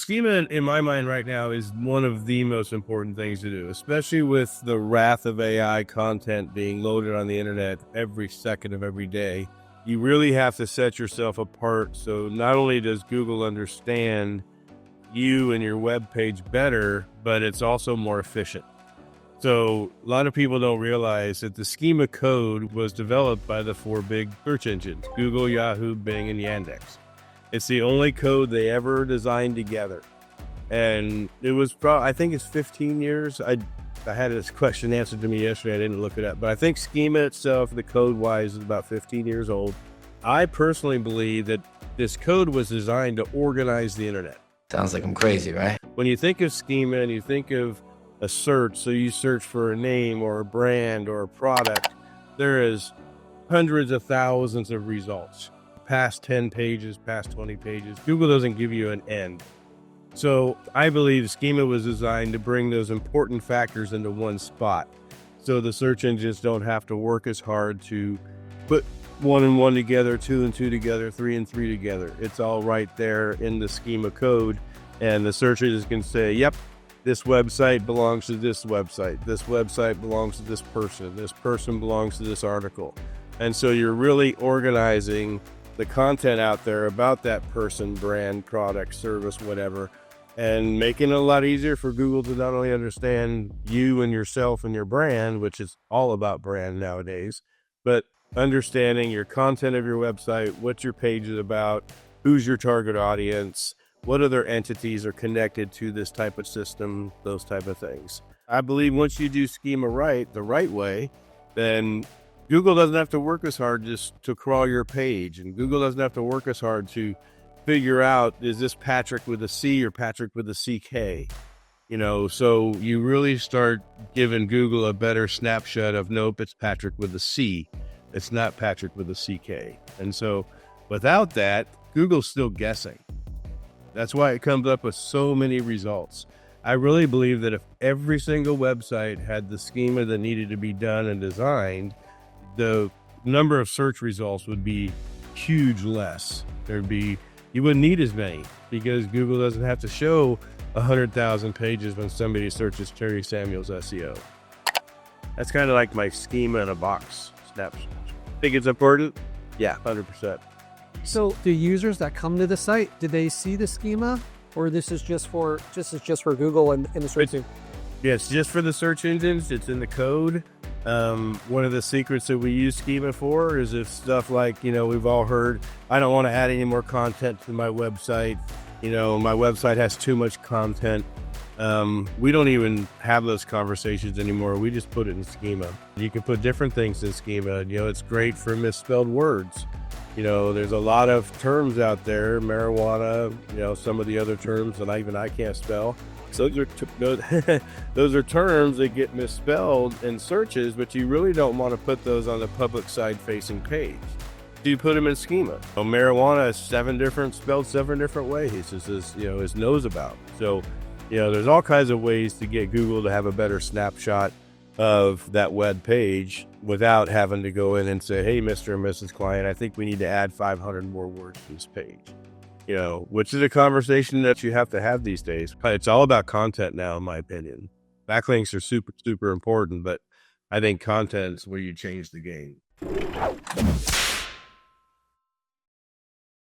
schema in my mind right now is one of the most important things to do, especially with the wrath of AI content being loaded on the internet every second of every day. You really have to set yourself apart. So not only does Google understand you and your web page better, but it's also more efficient. So a lot of people don't realize that the schema code was developed by the 4 big search engines, Google, Yahoo, Bing, and Yandex. It's the only code they ever designed together. And it was I think it's 15 years. I had this question answered to me yesterday. I didn't look it up, but I think schema itself, the code wise, is about 15 years old. I personally believe that this code was designed to organize the internet. Sounds like I'm crazy, right? When you think of schema and you think of a search, so you search for a name or a brand or a product, there is hundreds of thousands of results, past 10 pages, past 20 pages. Google doesn't give you an end. So I believe schema was designed to bring those important factors into one spot, so the search engines don't have to work as hard to put 1 and 1 together, 2 and 2 together, 3 and 3 together. It's all right there in the schema code, and the search engines can say, yep, this website belongs to this website belongs to this person belongs to this article. And so you're really organizing the content out there about that person, brand, product, service, whatever, and making it a lot easier for Google to not only understand you and yourself and your brand, which is all about brand nowadays, but understanding your content of your website, what your page is about, who's your target audience, what other entities are connected to this type of system, those type of things. I believe once you do schema right, the right way, then Google doesn't have to work as hard just to crawl your page, and Google doesn't have to work as hard to figure out, is this Patrick with a C or Patrick with a CK? So you really start giving Google a better snapshot of, nope, it's Patrick with a C. It's not Patrick with a CK. And so without that, Google's still guessing. That's why it comes up with so many results. I really believe that if every single website had the schema that needed to be done and designed, the number of search results would be huge less. You wouldn't need as many, because Google doesn't have to show 100,000 pages when somebody searches Terry Samuels SEO. That's kind of like my schema in a box snapshot. Think it's important? Yeah, 100%. So do users that come to the site, do they see the schema, or this is just for Google and the search engine? Yeah, it's just for the search engines. It's in the code. One of the secrets that we use schema for is if stuff like, we've all heard, I don't want to add any more content to my website. My website has too much content. We don't even have those conversations anymore. We just put it in schema. You can put different things in schema. It's great for misspelled words. There's a lot of terms out there, marijuana, some of the other terms that I can't spell. So those are terms that get misspelled in searches, but you really don't want to put those on the public side facing page. So you put them in schema. Marijuana is spelled 7 different ways, as knows about. So, there's all kinds of ways to get Google to have a better snapshot of that web page without having to go in and say, hey, Mr. and Mrs. Client, I think we need to add 500 more words to this page. Which is a conversation that you have to have these days. It's all about content now, in my opinion. Backlinks are super, super important, but I think content is where you change the game.